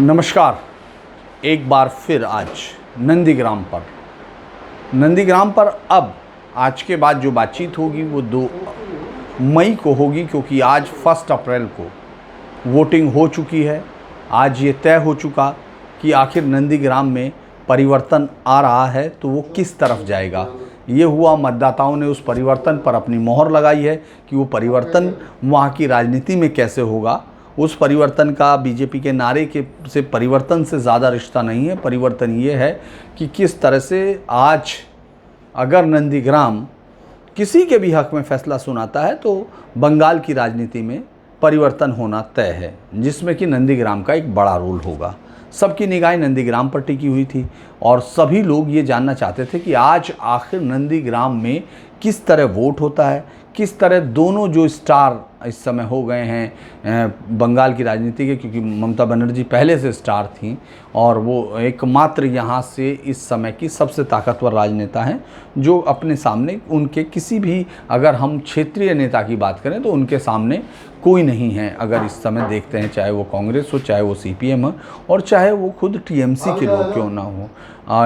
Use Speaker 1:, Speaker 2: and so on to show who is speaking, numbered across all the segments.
Speaker 1: नमस्कार। एक बार फिर आज नंदीग्राम पर अब आज के बाद जो बातचीत होगी वो 2 मई को होगी, क्योंकि आज 1 अप्रैल को वोटिंग हो चुकी है। आज ये तय हो चुका कि आखिर नंदीग्राम में परिवर्तन आ रहा है तो वो किस तरफ जाएगा। ये हुआ, मतदाताओं ने उस परिवर्तन पर अपनी मोहर लगाई है कि वो परिवर्तन वहाँ की राजनीति में कैसे होगा। उस परिवर्तन का बीजेपी के नारे के से परिवर्तन से ज़्यादा रिश्ता नहीं है। परिवर्तन ये है कि किस तरह से आज अगर नंदीग्राम किसी के भी हक में फैसला सुनाता है तो बंगाल की राजनीति में परिवर्तन होना तय है, जिसमें कि नंदीग्राम का एक बड़ा रोल होगा। सबकी निगाहें नंदीग्राम पर टिकी हुई थी और सभी लोग ये जानना चाहते थे कि आज आखिर नंदीग्राम में किस तरह वोट होता है, किस तरह दोनों जो स्टार इस समय हो गए हैं बंगाल की राजनीति के, क्योंकि ममता बनर्जी पहले से स्टार थी और वो एकमात्र यहाँ से इस समय की सबसे ताकतवर राजनेता हैं, जो अपने सामने उनके किसी भी, अगर हम क्षेत्रीय नेता की बात करें तो उनके सामने कोई नहीं है। अगर इस समय देखते हैं, चाहे वो कांग्रेस हो, चाहे वो सीपीएम हो, और चाहे वो खुद टीएमसी के लोग क्यों ना हो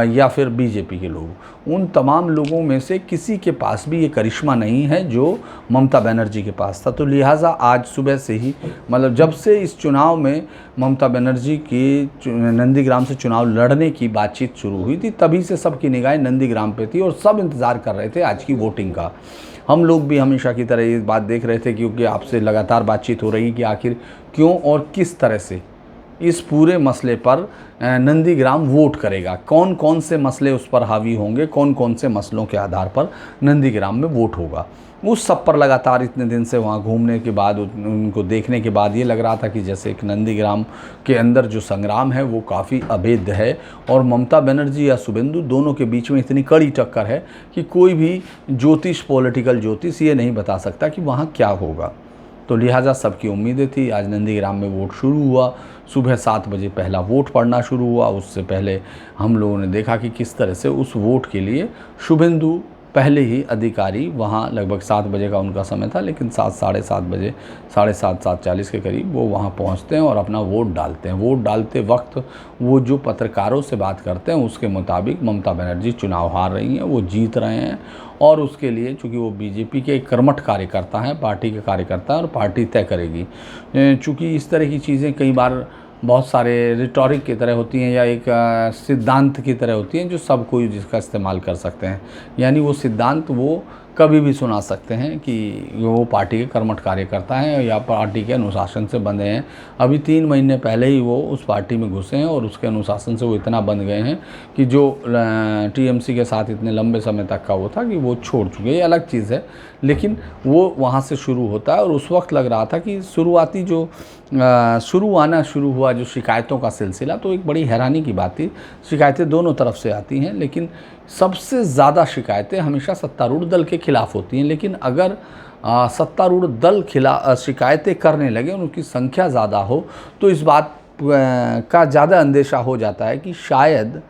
Speaker 1: या फिर बीजेपी के लोग, उन तमाम लोगों में से किसी के पास भी ये करिश्मा नहीं है जो ममता बनर्जी के पास था। तो लिहाजा आज सुबह से ही, मतलब जब से इस चुनाव में ममता बनर्जी की नंदीग्राम से चुनाव लड़ने की बातचीत शुरू हुई थी, तभी से सबकी निगाहें नंदीग्राम पे थी और सब इंतज़ार कर रहे थे आज की वोटिंग का। हम लोग भी हमेशा की तरह ये बात देख रहे थे, क्योंकि आपसे लगातार बातचीत हो रही कि आखिर क्यों और किस तरह से इस पूरे मसले पर नंदीग्राम वोट करेगा, कौन कौन से मसले उस पर हावी होंगे, कौन कौन से मसलों के आधार पर नंदीग्राम में वोट होगा। उस सब पर लगातार इतने दिन से वहाँ घूमने के बाद, उनको देखने के बाद ये लग रहा था कि जैसे एक नंदीग्राम के अंदर जो संग्राम है वो काफ़ी अभेद्य है और ममता बनर्जी या शुभेंदु दोनों के बीच में इतनी कड़ी टक्कर है कि कोई भी पॉलिटिकल ज्योतिष ये नहीं बता सकता कि वहाँ क्या होगा। तो लिहाजा सबकी उम्मीदें थी। आज नंदीग्राम में वोट शुरू हुआ, सुबह 7 बजे पहला वोट पड़ना शुरू हुआ। उससे पहले हम लोगों ने देखा कि किस तरह से उस वोट के लिए शुभेंदु पहले ही अधिकारी वहाँ, लगभग 7 बजे का उनका समय था, लेकिन 7, साढ़े 7 बजे, 7:30, 7:40 के करीब वो वहाँ पहुँचते हैं और अपना वोट डालते हैं। वोट डालते वक्त वो जो पत्रकारों से बात करते हैं उसके मुताबिक ममता बनर्जी चुनाव हार रही हैं, वो जीत रहे हैं और उसके लिए, चूँकि वो बीजेपी के कर्मठ कार्यकर्ता हैं, पार्टी के कार्यकर्ता हैं और पार्टी तय करेगी। चूँकि इस तरह की चीज़ें कई बार बहुत सारे रिटॉरिक की तरह होती हैं या एक सिद्धांत की तरह होती हैं जो सब कोई जिसका इस्तेमाल कर सकते हैं, यानी वो सिद्धांत वो कभी भी सुना सकते हैं कि वो पार्टी के कर्मठ कार्यकर्ता हैं या पार्टी के अनुशासन से बंधे हैं। अभी 3 महीने पहले ही वो उस पार्टी में घुसे हैं और उसके अनुशासन से वो इतना बंध गए हैं कि जो टीएमसी के साथ इतने लंबे समय तक का वो था कि वो छोड़ चुके हैं। ये अलग चीज़ है, लेकिन वो वहाँ से शुरू होता है और उस वक्त लग रहा था कि शुरुआती जो शुरू हुआ जो शिकायतों का सिलसिला, तो एक बड़ी हैरानी की बात थी। शिकायतें दोनों तरफ से आती हैं, लेकिन सबसे ज़्यादा शिकायतें हमेशा सत्तारूढ़ दल के खिलाफ होती हैं। लेकिन अगर सत्तारूढ़ दल शिकायतें करने लगे और उनकी संख्या ज़्यादा हो तो इस बात का ज़्यादा अंदेशा हो जाता है कि शायद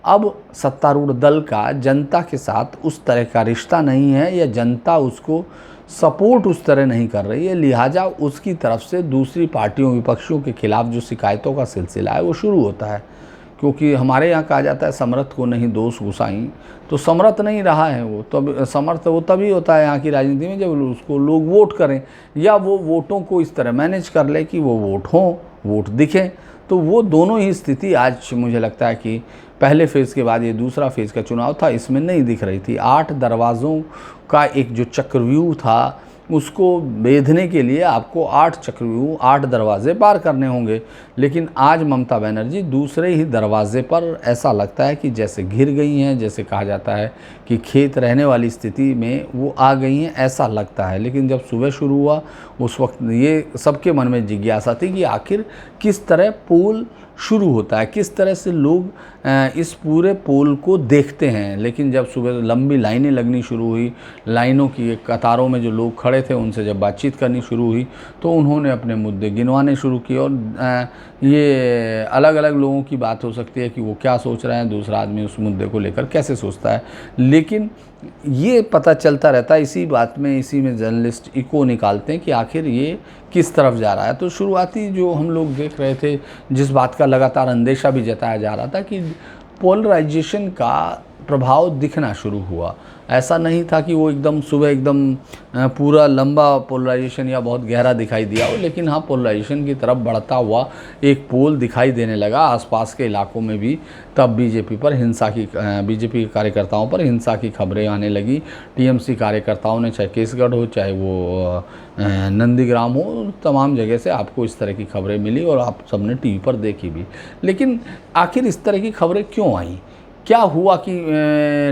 Speaker 1: अब सत्तारूढ़ दल का जनता के साथ उस तरह का रिश्ता नहीं है या जनता उसको सपोर्ट उस तरह नहीं कर रही है, लिहाजा उसकी तरफ से दूसरी पार्टियों, विपक्षियों के खिलाफ जो शिकायतों का सिलसिला है वो शुरू होता है। क्योंकि हमारे यहाँ कहा जाता है समर्थ को नहीं दोष गुसाई, तो समर्थ नहीं रहा है वो, तब समर्थ वो तभी होता है यहाँ की राजनीति में जब उसको लोग वोट करें या वो वोटों को इस तरह मैनेज कर ले कि वो वोट हों, वोट दिखें। तो वो दोनों ही स्थिति आज मुझे लगता है कि पहले फेज़ के बाद ये दूसरा फेज़ का चुनाव था, इसमें नहीं दिख रही थी। 8 दरवाज़ों का एक जो चक्रव्यूह था उसको बेधने के लिए आपको 8 चक्रव्यूह, 8 दरवाजे पार करने होंगे, लेकिन आज ममता बनर्जी दूसरे ही दरवाजे पर ऐसा लगता है कि जैसे घिर गई हैं, जैसे कहा जाता है कि खेत रहने वाली स्थिति में वो आ गई हैं, ऐसा लगता है। लेकिन जब सुबह शुरू हुआ उस वक्त ये सबके मन में जिज्ञासा थी कि आखिर किस तरह पोल शुरू होता है, किस तरह से लोग इस पूरे पोल को देखते हैं। लेकिन जब सुबह लंबी लाइनें लगनी शुरू हुई, लाइनों की कतारों में जो लोग खड़े थे उनसे जब बातचीत करनी शुरू हुई तो उन्होंने अपने मुद्दे गिनवाने शुरू किए। और ये अलग अलग लोगों की बात हो सकती है कि वो क्या सोच रहे हैं, दूसरा आदमी उस मुद्दे को लेकर कैसे सोचता है, लेकिन ये पता चलता रहता है इसी बात में, इसी में जर्नलिस्ट इको निकालते हैं कि आखिर ये किस तरफ जा रहा है। तो शुरुआती जो हम लोग देख रहे थे, जिस बात का लगातार अंदेशा भी जताया जा रहा था कि पोलराइजेशन का प्रभाव दिखना शुरू हुआ। ऐसा नहीं था कि वो एकदम सुबह एकदम पूरा लंबा पोलराइजेशन या बहुत गहरा दिखाई दिया हो, लेकिन हाँ पोलराइजेशन की तरफ बढ़ता हुआ एक पोल दिखाई देने लगा आसपास के इलाकों में भी। तब बीजेपी के कार्यकर्ताओं पर हिंसा की खबरें आने लगी। टीएमसी कार्यकर्ताओं ने, चाहे केसगढ़ हो चाहे वो नंदीग्राम हो, तमाम जगह से आपको इस तरह की खबरें मिली और आप सबने टीवी पर देखी भी। लेकिन आखिर इस तरह की खबरें क्यों आई? क्या हुआ कि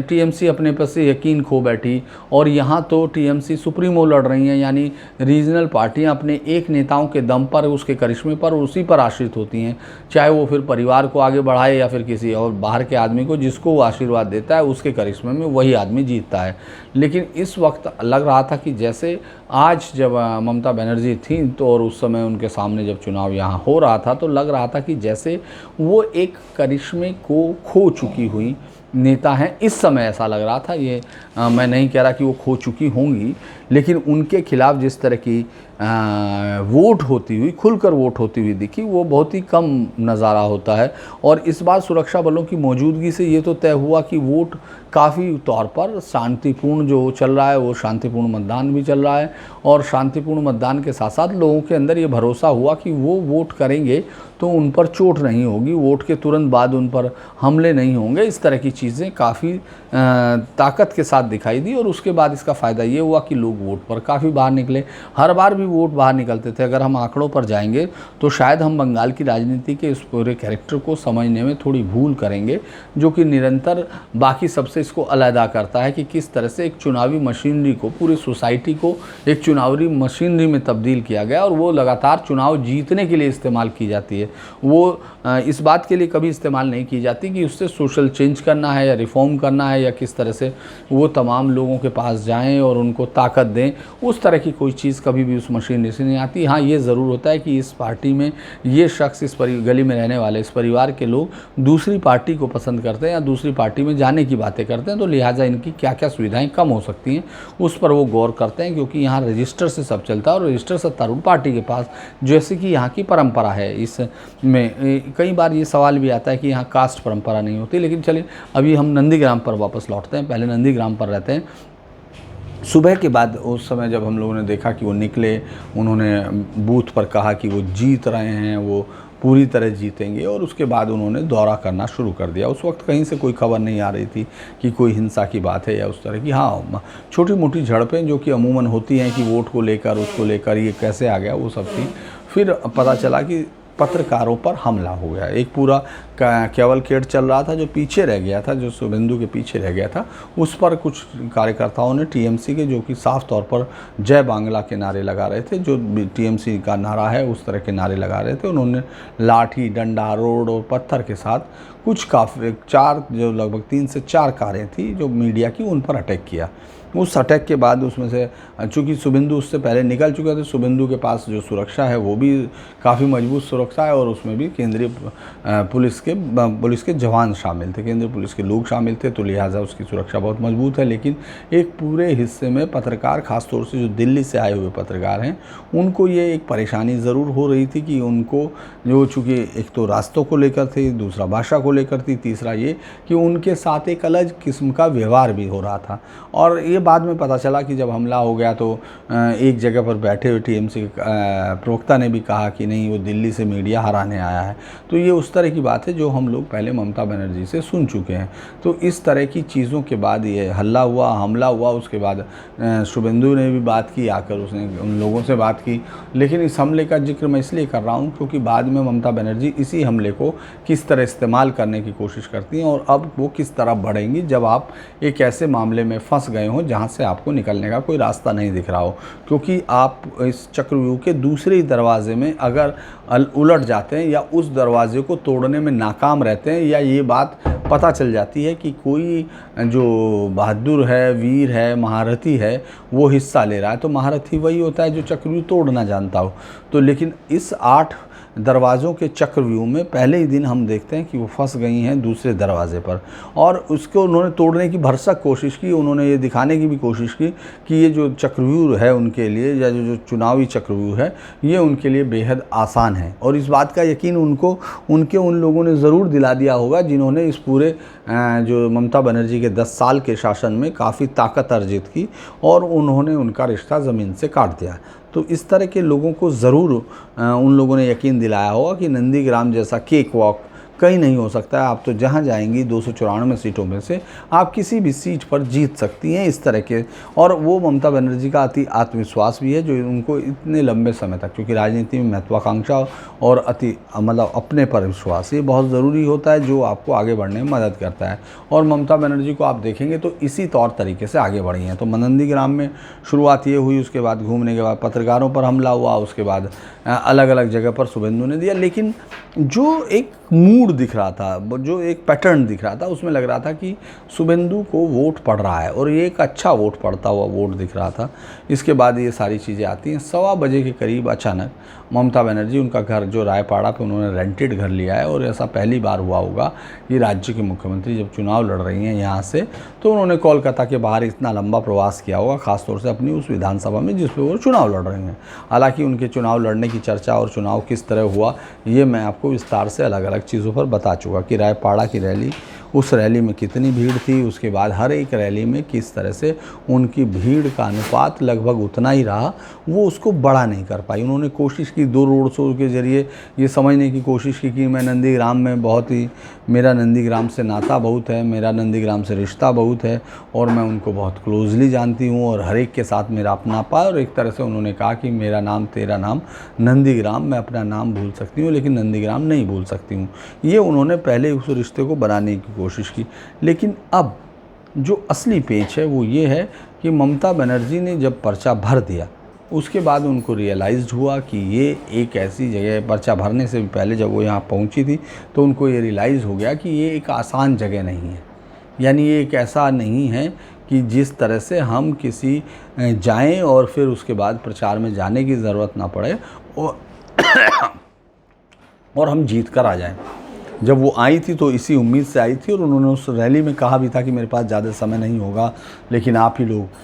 Speaker 1: टीएमसी अपने पर से यकीन खो बैठी और यहाँ तो टीएमसी सुप्रीमो लड़ रही हैं, यानी रीजनल पार्टियाँ अपने एक नेताओं के दम पर, उसके करिश्मे पर, उसी पर आश्रित होती हैं। चाहे वो फिर परिवार को आगे बढ़ाए या फिर किसी और बाहर के आदमी को, जिसको वो आशीर्वाद देता है उसके करिश्मे में वही आदमी जीतता है। लेकिन इस वक्त लग रहा था कि जैसे आज जब ममता बनर्जी थी तो और उस समय उनके सामने जब चुनाव यहाँ हो रहा था, तो लग रहा था कि जैसे वो एक करिश्मे को खो चुकी हुई नेता हैं। इस समय ऐसा लग रहा था। ये मैं नहीं कह रहा कि वो खो चुकी होंगी, लेकिन उनके खिलाफ जिस तरह की वोट होती हुई, खुलकर वोट होती हुई दिखी, वो बहुत ही कम नज़ारा होता है। और इस बार सुरक्षा बलों की मौजूदगी से ये तो तय हुआ कि वोट काफ़ी तौर पर शांतिपूर्ण जो चल रहा है, वो शांतिपूर्ण मतदान भी चल रहा है। और शांतिपूर्ण मतदान के साथ साथ लोगों के अंदर ये भरोसा हुआ कि वो वोट करेंगे तो उन पर चोट नहीं होगी, वोट के तुरंत बाद उन पर हमले नहीं होंगे। इस तरह की चीज़ें काफ़ी ताकत के साथ दिखाई दी। और उसके बाद इसका फ़ायदा ये हुआ कि लोग वोट पर काफ़ी बाहर निकले। हर बार भी वोट बाहर निकलते थे। अगर हम आंकड़ों पर जाएंगे तो शायद हम बंगाल की राजनीति के इस पूरे कैरेक्टर को समझने में थोड़ी भूल करेंगे, जो कि निरंतर बाकी सबसे इसको अलहदा करता है कि किस तरह से एक चुनावी मशीनरी को, पूरी सोसाइटी को एक चुनावी मशीनरी में तब्दील किया गया और वो लगातार चुनाव जीतने के लिए इस्तेमाल की जाती है। वो इस बात के लिए कभी इस्तेमाल नहीं की जाती कि उससे सोशल चेंज करना है या रिफॉर्म करना है या किस तरह से वो तमाम लोगों के पास जाएं और उनको ताकत दें। उस तरह की कोई चीज़ कभी भी उस मशीनरी से नहीं आती। हाँ, ये ज़रूर होता है कि इस पार्टी में ये शख्स, इस गली में रहने वाले, इस परिवार के लोग दूसरी पार्टी को पसंद करते हैं या दूसरी पार्टी में जाने की बातें करते हैं, तो लिहाजा इनकी क्या क्या सुविधाएँ कम हो सकती हैं उस पर वो गौर करते हैं, क्योंकि यहाँ रजिस्टर से सब चलता है और रजिस्टर सत्तारूढ़ पार्टी के पास, जैसे कि यहाँ की परंपरा है। इसमें कई बार ये सवाल भी आता है कि यहाँ कास्ट परंपरा नहीं होती। लेकिन चलिए अभी हम नंदीग्राम पर वापस लौटते हैं। पहले नंदीग्राम पर रहते हैं। सुबह के बाद उस समय जब हम लोगों ने देखा कि वो निकले, उन्होंने बूथ पर कहा कि वो जीत रहे हैं, वो पूरी तरह जीतेंगे, और उसके बाद उन्होंने दौरा करना शुरू कर दिया। उस वक्त कहीं से कोई खबर नहीं आ रही थी कि कोई हिंसा की बात है या उस तरह की। हाँ, छोटी मोटी झड़पें जो कि अमूमन होती हैं कि वोट को लेकर, उसको लेकर, ये कैसे आ गया, वो सब थी। फिर पता चला कि पत्रकारों पर हमला हो गया। एक पूरा कैवलकेड चल रहा था जो पीछे रह गया था, जो शुभेंदु के पीछे रह गया था, उस पर कुछ कार्यकर्ताओं ने टीएमसी के, जो कि साफ तौर पर जय बांग्ला के नारे लगा रहे थे, जो टीएमसी का नारा है उस तरह के नारे लगा रहे थे, उन्होंने लाठी, डंडा, रोड और पत्थर के साथ कुछ काफ़ी जो लगभग 3 से 4 कारें थी जो मीडिया की, उन पर अटैक किया। उस अटैक के बाद उसमें से, चूँकि शुभेंदु उससे पहले निकल चुके थे, शुभेंदु के पास जो सुरक्षा है वो भी काफ़ी मजबूत सुरक्षा है और उसमें भी केंद्रीय पुलिस के जवान शामिल थे, केंद्रीय पुलिस के लोग शामिल थे, तो लिहाजा उसकी सुरक्षा बहुत मजबूत है। लेकिन एक पूरे हिस्से में पत्रकार, ख़ासतौर से जो दिल्ली से आए हुए पत्रकार हैं, उनको ये एक परेशानी ज़रूर हो रही थी कि उनको जो, चूँकि एक तो रास्तों को लेकर थी, दूसरा भाषा को लेकर थी, तीसरा ये कि उनके साथ एक अलग किस्म का व्यवहार भी हो रहा था। और ये बाद में पता चला कि जब हमला हो गया तो एक जगह पर बैठे हुए टीएमसी प्रवक्ता ने भी कहा कि नहीं, वो दिल्ली से मीडिया हराने आया है। तो ये उस तरह की बात है जो हम लोग पहले ममता बनर्जी से सुन चुके हैं। तो इस तरह की चीज़ों के बाद ये हल्ला हुआ, हमला हुआ। उसके बाद शुभेंदु ने भी बात की, आकर उसने उन लोगों से बात की। लेकिन इस हमले का जिक्र मैं इसलिए कर रहा हूँ क्योंकि बाद में ममता बनर्जी इसी हमले को किस तरह इस्तेमाल करने की कोशिश करती हैं और अब वो किस तरह बढ़ेंगी जब आप एक ऐसे मामले में फंस गए हों जहाँ से आपको निकलने का कोई रास्ता नहीं दिख रहा हो। क्योंकि आप इस चक्रव्यूह के दूसरे ही दरवाजे में अगर उलट जाते हैं या उस दरवाजे को तोड़ने में नाकाम रहते हैं, या ये बात पता चल जाती है कि कोई जो बहादुर है, वीर है, महारथी है, वो हिस्सा ले रहा है, तो महारथी वही होता है जो चक्रव्यूह तोड़ना जानता हो। तो लेकिन इस 8 दरवाज़ों के चक्रव्यूह में पहले ही दिन हम देखते हैं कि वो फंस गई हैं दूसरे दरवाजे पर, और उसको उन्होंने तोड़ने की भरसक कोशिश की। उन्होंने ये दिखाने की भी कोशिश की कि ये जो चक्रव्यूह है उनके लिए, या जो चुनावी चक्रव्यूह है, ये उनके लिए बेहद आसान है। और इस बात का यकीन उन लोगों ने ज़रूर दिला दिया होगा जिन्होंने इस पूरे जो ममता बनर्जी के 10 साल के शासन में काफ़ी ताकत अर्जित की और उन्होंने उनका रिश्ता ज़मीन से काट दिया। तो इस तरह के लोगों को ज़रूर उन लोगों ने यकीन दिलाया होगा कि नंदीग्राम जैसा केक वॉक कहीं नहीं हो सकता है। आप तो जहाँ जाएंगी 294 सीटों में से आप किसी भी सीट पर जीत सकती हैं, इस तरह के। और वो ममता बनर्जी का अति आत्मविश्वास भी है जो उनको इतने लंबे समय तक, क्योंकि राजनीति में महत्वाकांक्षा और अति मतलब अपने पर विश्वास ये बहुत ज़रूरी होता है, जो आपको आगे बढ़ने में मदद करता है। और ममता बनर्जी को आप देखेंगे तो इसी तौर तरीके से आगे बढ़ी हैं। तो नंदीग्राम में शुरुआत ये हुई, उसके बाद घूमने के बाद पत्रकारों पर हमला हुआ, उसके बाद अलग अलग जगह पर शुभेंदु ने दिया। लेकिन जो एक मूड दिख रहा था, जो एक पैटर्न दिख रहा था, उसमें लग रहा था कि शुभेंदु को वोट पड़ रहा है और ये एक अच्छा वोट पड़ता हुआ वोट दिख रहा था। इसके बाद ये सारी चीज़ें आती हैं। 1:15 बजे के करीब अचानक ममता बनर्जी, उनका घर जो रायपाड़ा पे उन्होंने रेंटेड घर लिया है, और ऐसा पहली बार हुआ होगा कि राज्य के मुख्यमंत्री जब चुनाव लड़ रही हैं यहाँ से, तो उन्होंने कोलकाता के बाहर इतना लंबा प्रवास किया होगा, खासतौर से अपनी उस विधानसभा में जिस पे वो चुनाव लड़ रही हैं। हालांकि उनके चुनाव लड़ने की चर्चा और चुनाव किस तरह हुआ ये मैं आपको विस्तार से अलग अलग चीज़ों पर बता चुका कि रायपाड़ा की रैली, उस रैली में कितनी भीड़ थी, उसके बाद हर एक रैली में किस तरह से उनकी भीड़ का अनुपात लगभग उतना ही रहा, वो उसको बड़ा नहीं कर पाई। उन्होंने कोशिश की 2 रोड शो के ज़रिए ये समझने की कोशिश की कि मैं नंदीग्राम में बहुत ही, मेरा नंदीग्राम से नाता बहुत है, मेरा नंदीग्राम से रिश्ता बहुत है और मैं उनको बहुत क्लोजली जानती हूँ और हर एक के साथ मेरा अपनापा। और एक तरह से उन्होंने कहा कि मेरा नाम तेरा नाम नंदीग्राम, मैं अपना नाम भूल सकती हूँ लेकिन नंदीग्राम नहीं भूल सकती हूँ। ये उन्होंने पहले उस रिश्ते को बनाने की कोशिश की। लेकिन अब जो असली पेच है वो ये है कि ममता बनर्जी ने जब पर्चा भर दिया उसके बाद उनको रियलाइज़ हुआ कि ये एक ऐसी जगह है, पर्चा भरने से भी पहले जब वो यहाँ पहुँची थी तो उनको ये रियलाइज़ हो गया कि ये एक आसान जगह नहीं है। यानी ये एक ऐसा नहीं है कि जिस तरह से हम किसी जाएं और फिर उसके बाद प्रचार में जाने की ज़रूरत ना पड़े और हम जीत कर आ जाएं। जब वो आई थी तो इसी उम्मीद से आई थी और उन्होंने उस रैली में कहा भी था कि मेरे पास ज़्यादा समय नहीं होगा लेकिन आप ही लोग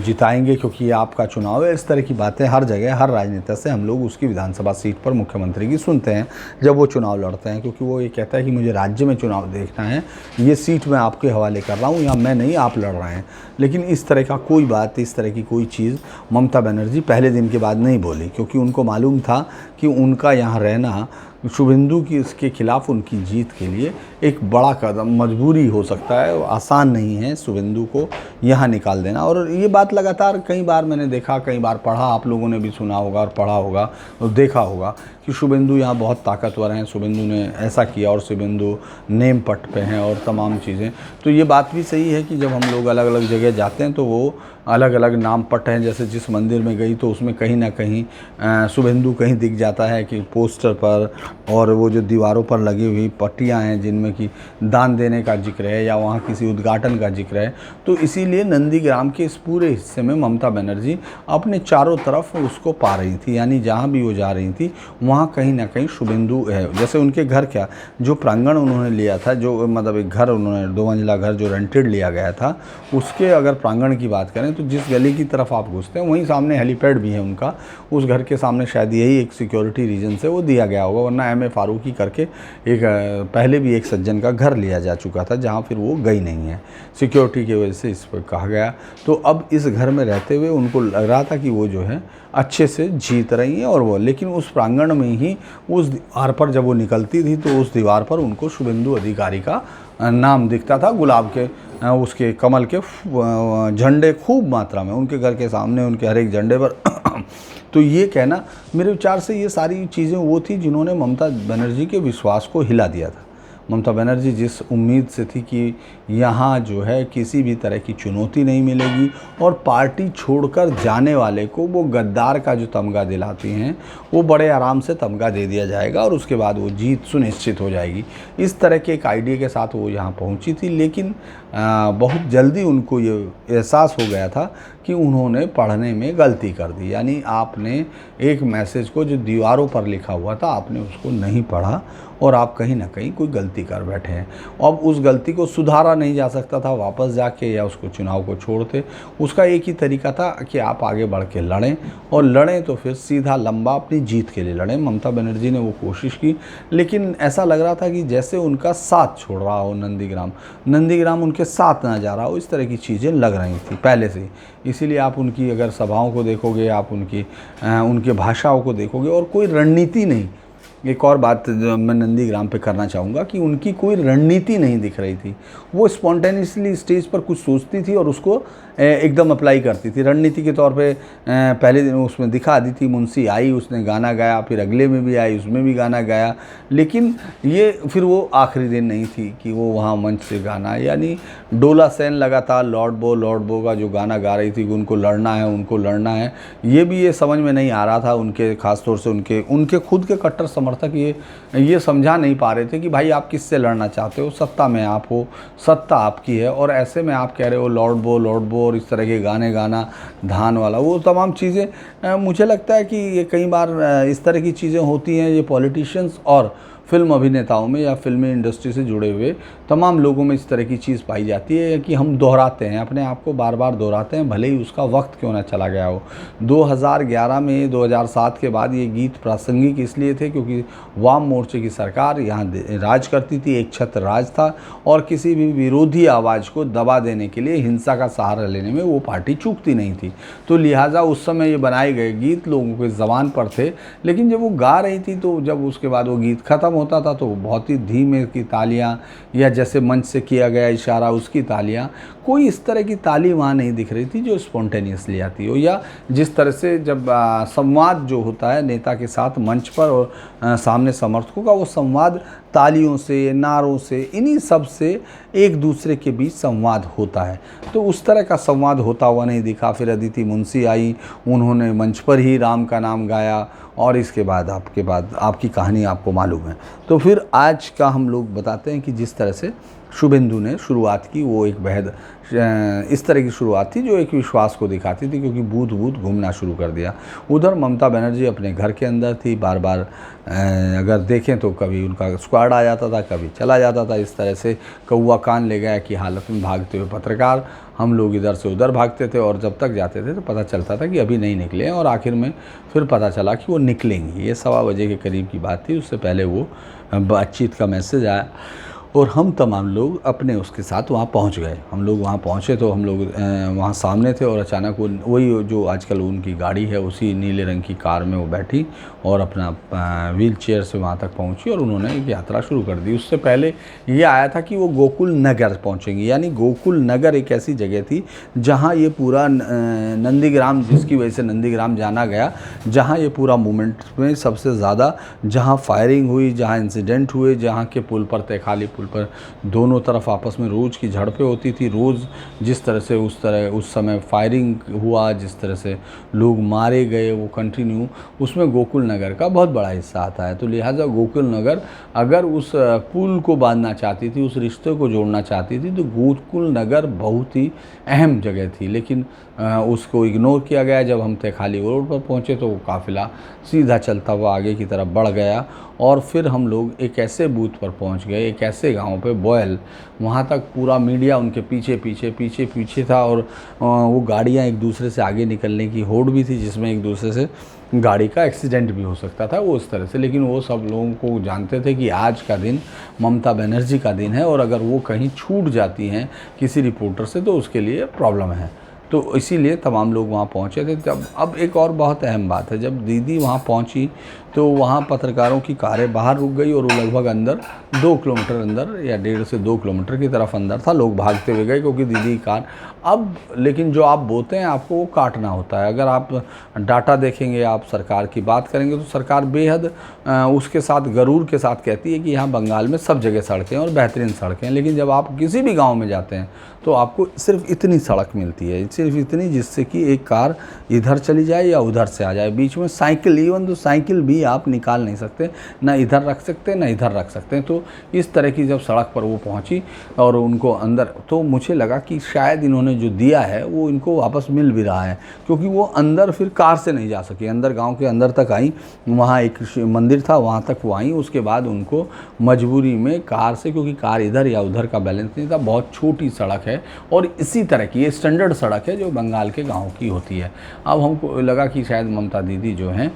Speaker 1: जिताएंगे क्योंकि ये आपका चुनाव है। इस तरह की बातें हर जगह, हर राजनेता से हम लोग उसकी विधानसभा सीट पर मुख्यमंत्री की सुनते हैं जब वो चुनाव लड़ते हैं, क्योंकि वो ये कहता है कि मुझे राज्य में चुनाव देखना है, ये सीट मैं आपके हवाले कर रहा हूँ, या मैं नहीं, आप लड़ रहे हैं। लेकिन इस तरह का कोई बात, इस तरह की कोई चीज़ ममता बनर्जी पहले दिन के बाद नहीं बोली, क्योंकि उनको मालूम था कि उनका यहाँ रहना शुभेंदु की इसके खिलाफ उनकी जीत के लिए एक बड़ा कदम, मजबूरी हो सकता है, आसान नहीं है शुभेंदु को यहाँ निकाल देना। और ये बात लगातार कई बार मैंने देखा, कई बार पढ़ा, आप लोगों ने भी सुना होगा और पढ़ा होगा और देखा होगा कि शुभेंदु यहाँ बहुत ताकतवर हैं, शुभेंदु ने ऐसा किया और शुभेंदु नेम पट पे हैं और तमाम चीज़ें। तो ये बात भी सही है कि जब हम लोग अलग अलग जगह जाते हैं तो वो अलग अलग नाम पट हैं। जैसे जिस मंदिर में गई तो उसमें कहीं ना कहीं शुभेंदु कहीं दिख जाता है कि पोस्टर पर, और वो जो दीवारों पर लगी हुई पट्टियाँ हैं जिनमें कि दान देने का जिक्र है या वहाँ किसी उद्घाटन का जिक्र है। तो इसीलिए नंदीग्राम के इस पूरे हिस्से में ममता बनर्जी अपने चारों तरफ उसको पा रही थी, यानी जहाँ भी वो जा रही थी वहाँ कहीं ना कहीं शुभेंदु है। जैसे उनके घर क्या, जो प्रांगण उन्होंने लिया था, जो मतलब एक घर उन्होंने 2 मंजिला घर जो रेंटेड लिया गया था, उसके अगर प्रांगण की बात करें तो जिस गली की तरफ आप घुसते हैं वहीं सामने हेलीपैड भी है उनका, उस घर के सामने शायद यही एक सिक्योरिटी रीजन से वो दिया गया होगा, वरना M.A. फारूकी करके एक पहले भी एक सज्जन का घर लिया जा चुका था जहाँ फिर वो गई नहीं है, सिक्योरिटी की वजह से इस पर कहा गया। तो अब इस घर में रहते हुए उनको लग रहा था कि वो जो है अच्छे से जीत रही हैं और वो, लेकिन उस प्रांगण में ही उस दीवार पर जब वो निकलती थी तो उस दीवार पर उनको शुभेंदु अधिकारी का नाम दिखता था, गुलाब के उसके कमल के झंडे खूब मात्रा में उनके घर के सामने, उनके हर एक झंडे पर तो ये कहना, मेरे विचार से ये सारी चीज़ें वो थी जिन्होंने ममता बनर्जी के विश्वास को हिला दिया था। ममता बनर्जी जिस उम्मीद से थी कि यहाँ जो है किसी भी तरह की चुनौती नहीं मिलेगी और पार्टी छोड़कर जाने वाले को वो गद्दार का जो तमगा दिलाती हैं वो बड़े आराम से तमगा दे दिया जाएगा और उसके बाद वो जीत सुनिश्चित हो जाएगी, इस तरह के एक आइडिया के साथ वो यहाँ पहुँची थी। लेकिन बहुत जल्दी उनको ये एहसास हो गया था कि उन्होंने पढ़ने में गलती कर दी, यानी आपने एक मैसेज को जो दीवारों पर लिखा हुआ था आपने उसको नहीं पढ़ा और आप कहीं ना कहीं कोई गलती कर बैठे हैं। अब उस गलती को सुधारा नहीं जा सकता था वापस जाके या उसको चुनाव को छोड़ते। उसका एक ही तरीका था कि आप आगे बढ़ के लड़ें और लड़ें तो फिर सीधा लंबा अपनी जीत के लिए लड़ें। ममता बनर्जी ने वो कोशिश की, लेकिन ऐसा लग रहा था कि जैसे उनका साथ छोड़ रहा हो नंदीग्राम उनके साथ ना जा रहा हो, इस तरह की चीज़ें लग रही थी पहले से। इसीलिए आप उनकी अगर सभाओं को देखोगे, आप उनके भाषाओं को देखोगे और कोई रणनीति नहीं। एक और बात जो मैं नंदीग्राम पे करना चाहूँगा कि उनकी कोई रणनीति नहीं दिख रही थी। वो स्पॉन्टेनियसली स्टेज पर कुछ सोचती थी और उसको एकदम अप्लाई करती थी। रणनीति के तौर पे पहले दिन उसमें दिखा दी थी, मुंशी आई उसने गाना गाया, फिर अगले में भी आई उसमें भी गाना गाया, लेकिन ये फिर वो आखिरी दिन नहीं थी कि वो वहाँ मंच से गाना, यानी डोला सेन लगातार लॉर्ड बो का जो गाना गा रही थी कि उनको लड़ना है, ये भी ये समझ में नहीं आ रहा था। उनके ख़ासतौर से उनके खुद के कट्टर समर्थक ये समझा नहीं पा रहे थे कि भाई आप किससे लड़ना चाहते हो, सत्ता में आप हो, सत्ता आपकी है और ऐसे में आप कह रहे हो लॉर्ड बो और इस तरह के गाने गाना, धान वाला, वो तमाम चीज़ें। मुझे लगता है कि ये कई बार इस तरह की चीज़ें होती हैं, ये पॉलिटिशियंस और फिल्म अभिनेताओं में या फिल्मी इंडस्ट्री से जुड़े हुए तमाम लोगों में इस तरह की चीज़ पाई जाती है कि हम दोहराते हैं, अपने आप को बार बार दोहराते हैं, भले ही उसका वक्त क्यों ना चला गया हो। 2011 में 2007 के बाद ये गीत प्रासंगिक इसलिए थे क्योंकि वाम मोर्चे की सरकार यहाँ राज करती थी, एक छत्र राज था और किसी भी विरोधी आवाज़ को दबा देने के लिए हिंसा का सहारा लेने में वो पार्टी चूकती नहीं थी। तो लिहाजा उस समय ये बनाए गए गीत लोगों के ज़बान पर थे, लेकिन जब वो गा रही थी तो जब उसके बाद वो गीत ख़त्म होता था तो बहुत ही धीमे की तालियां या जैसे मंच से किया गया इशारा उसकी तालियां, कोई इस तरह की ताली वहाँ नहीं दिख रही थी जो स्पॉन्टेनियसली आती हो, या जिस तरह से जब संवाद जो होता है नेता के साथ मंच पर और सामने समर्थकों का, वो संवाद तालियों से, नारों से, इन्हीं सब से एक दूसरे के बीच संवाद होता है। तो उस तरह का संवाद होता हुआ नहीं दिखा। फिर अदिति मुंशी आई, उन्होंने मंच पर ही राम का नाम गाया और इसके बाद आपकी कहानी आपको मालूम है। तो फिर आज का हम लोग बताते हैं कि जिस तरह से शुभेंदु ने शुरुआत की वो एक बेहद इस तरह की शुरुआत थी जो एक विश्वास को दिखाती थी, क्योंकि बूथ घूमना शुरू कर दिया। उधर ममता बनर्जी अपने घर के अंदर थी, बार बार अगर देखें तो कभी उनका स्क्वाड आ जाता था, कभी चला जाता था। इस तरह से कौवा कान ले गया की हालत में भागते हुए पत्रकार, हम लोग इधर से उधर भागते थे और जब तक जाते थे तो पता चलता था कि अभी नहीं निकले हैं और आखिर में फिर पता चला कि वो निकलेंगी। ये 1:15 बजे के करीब की बात थी, उससे पहले वो बातचीत का मैसेज आया और हम तमाम लोग अपने उसके साथ वहाँ पहुँच गए। हम लोग वहाँ पहुँचे तो हम लोग वहाँ सामने थे और अचानक वही जो आजकल उनकी गाड़ी है उसी नीले रंग की कार में वो बैठी और अपना व्हील चेयर से वहाँ तक पहुँची और उन्होंने एक यात्रा शुरू कर दी। उससे पहले ये आया था कि वो गोकुल नगर पहुँचेंगी, यानी गोकुल नगर एक ऐसी जगह थी जहाँ ये पूरा नंदीग्राम, जिसकी वजह से नंदीग्राम जाना गया, जहाँ ये पूरा मूवमेंट में सबसे ज़्यादा जहाँ फायरिंग हुई, जहाँ इंसिडेंट हुए, जहाँ के पुल पर तैखाली पुल पर दोनों तरफ आपस में रोज़ की झड़पें होती थी। रोज़ जिस तरह से उस समय फायरिंग हुआ, जिस तरह से लोग मारे गए, वो कंटिन्यू, उसमें गोकुल नगर का बहुत बड़ा हिस्सा आता है। तो लिहाजा गोकुल नगर अगर उस पुल को बांधना चाहती थी, उस रिश्ते को जोड़ना चाहती थी, तो गोकुल नगर बहुत ही अहम जगह थी, लेकिन उसको इग्नोर किया गया। जब हम तैखाली रोड पर पहुँचे तो वो काफ़िला सीधा चलता हुआ आगे की तरफ बढ़ गया और फिर हम लोग एक ऐसे बूथ पर पहुंच गए, एक ऐसे गांव पे बोयल, वहां तक पूरा मीडिया उनके पीछे था और वो गाड़ियां एक दूसरे से आगे निकलने की होड़ भी थी, जिसमें एक दूसरे से गाड़ी का एक्सीडेंट भी हो सकता था, वो उस तरह से। लेकिन वो सब लोगों को जानते थे कि आज का दिन ममता बनर्जी का दिन है और अगर वो कहीं छूट जाती हैं किसी रिपोर्टर से तो उसके लिए प्रॉब्लम है। तो इसीलिए तमाम लोग वहाँ पहुँचे थे। अब एक और बहुत अहम बात है, जब दीदी वहाँ पहुँची तो वहाँ पत्रकारों की कारें बाहर रुक गई और वो लगभग अंदर 2 किलोमीटर अंदर या 1.5 से 2 किलोमीटर की तरफ अंदर था। लोग भागते हुए गए क्योंकि दीदी कार अब, लेकिन जो आप बोते हैं आपको वो काटना होता है। अगर आप डाटा देखेंगे, आप सरकार की बात करेंगे तो सरकार बेहद उसके साथ गरूर के साथ कहती है कि यहाँ बंगाल में सब जगह सड़कें और बेहतरीन सड़कें हैं। लेकिन जब आप किसी भी गांव में जाते हैं तो आपको सिर्फ इतनी सड़क मिलती है, सिर्फ इतनी, जिससे कि एक कार इधर चली जाए या उधर से आ जाए। बीच में साइकिल, इवन तो साइकिल भी आप निकाल नहीं सकते, ना इधर रख सकते ना इधर रख सकते। तो इस तरह की जब सड़क पर वो पहुंची और उनको अंदर, तो मुझे लगा कि शायद इन्होंने जो दिया है वो इनको वापस मिल भी रहा है, क्योंकि वो अंदर फिर कार से नहीं जा सकी। अंदर गाँव के अंदर तक आई, वहाँ एक मंदिर था वहाँ तक वो आई। उसके बाद उनको मजबूरी में कार से, क्योंकि कार इधर या उधर का बैलेंस नहीं था, बहुत छोटी सड़क है और इसी तरह की ये स्टैंडर्ड सड़क है जो बंगाल के गाँव की होती है। अब हमको लगा कि शायद ममता दीदी जो हैं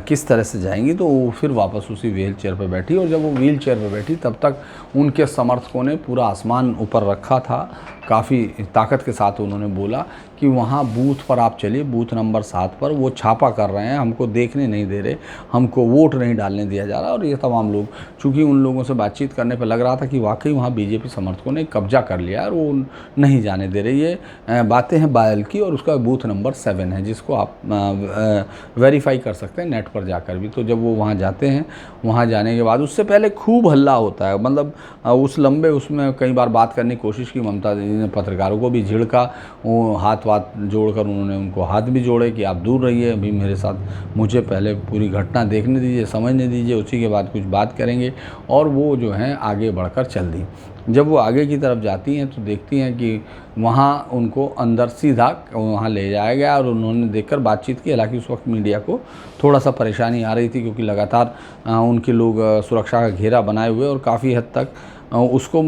Speaker 1: किस तरह से जाएंगी, तो वो फिर वापस उसी व्हील चेयर पर बैठी। और जब वो व्हील चेयर पर बैठी तब तक उनके समर्थकों ने पूरा आसमान ऊपर रखा था। काफ़ी ताकत के साथ उन्होंने बोला कि वहाँ बूथ पर आप चलिए, बूथ नंबर 7 पर वो छापा कर रहे हैं, हमको देखने नहीं दे रहे, हमको वोट नहीं डालने दिया जा रहा। और ये तमाम लोग, चूँकि उन लोगों से बातचीत करने पर लग रहा था कि वाकई वहाँ बीजेपी समर्थकों ने कब्जा कर लिया और वो नहीं जाने दे रहे। ये बातें हैं बायल की, और उसका बूथ नंबर 7 है जिसको आप वेरीफाई कर सकते हैं नेट पर जाकर भी। तो जब वो वहाँ जाते हैं, वहाँ जाने के बाद उससे पहले खूब हल्ला होता है, मतलब उस लंबे उसमें कई बार बात करने की कोशिश की ममता दीदी ने, पत्रकारों को भी झिड़का, वो हाथ जोड़कर उन्होंने उनको हाथ भी जोड़े कि आप दूर रहिए, अभी मेरे साथ, मुझे पहले पूरी घटना देखने दीजिए, समझने दीजिए, उसी के बाद कुछ बात करेंगे। और वो जो हैं आगे बढ़कर चल दी। जब वो आगे की तरफ जाती हैं तो देखती हैं कि वहाँ उनको अंदर सीधा वहाँ ले जाया गया और उन्होंने देखकर बातचीत की। हालांकि उस वक्त मीडिया को थोड़ा सा परेशानी आ रही थी, क्योंकि लगातार उनके लोग सुरक्षा का घेरा बनाए हुए और काफ़ी हद तक उसको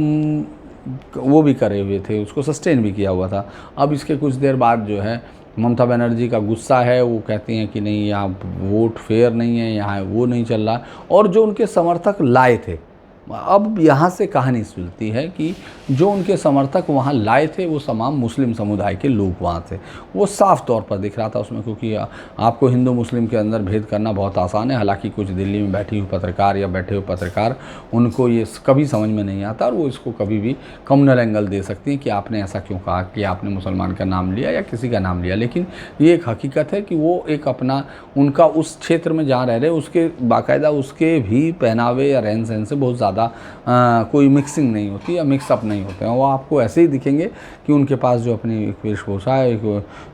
Speaker 1: वो भी करे हुए थे, उसको सस्टेन भी किया हुआ था। अब इसके कुछ देर बाद जो है ममता बनर्जी का गुस्सा है, वो कहती हैं कि नहीं, यहाँ वोट फेयर नहीं है, यहाँ वो नहीं चल रहा। और जो उनके समर्थक लाए थे, अब यहाँ से कहानी सुलझती है कि जो उनके समर्थक वहाँ लाए थे वो तमाम मुस्लिम समुदाय के लोग वहाँ थे। वो साफ़ तौर पर दिख रहा था उसमें, क्योंकि आपको हिंदू मुस्लिम के अंदर भेद करना बहुत आसान है। हालांकि कुछ दिल्ली में बैठी हुई पत्रकार या बैठे हुए पत्रकार, उनको ये कभी समझ में नहीं आता और वो इसको कभी भी कम्युनल एंगल दे सकती हैं कि आपने ऐसा क्यों कहा कि आपने मुसलमान का नाम लिया या किसी का नाम लिया। लेकिन ये एक हकीकत है कि वो एक अपना, उनका उस क्षेत्र में जहाँ रह रहे उसके बाकायदा उसके भी पहनावे या रहन सहन से बहुत ज़्यादा कोई मिक्सिंग नहीं होती या मिक्सअप नहीं होते हैं। वो आपको ऐसे ही दिखेंगे कि उनके पास जो अपनी वेशभूषा है,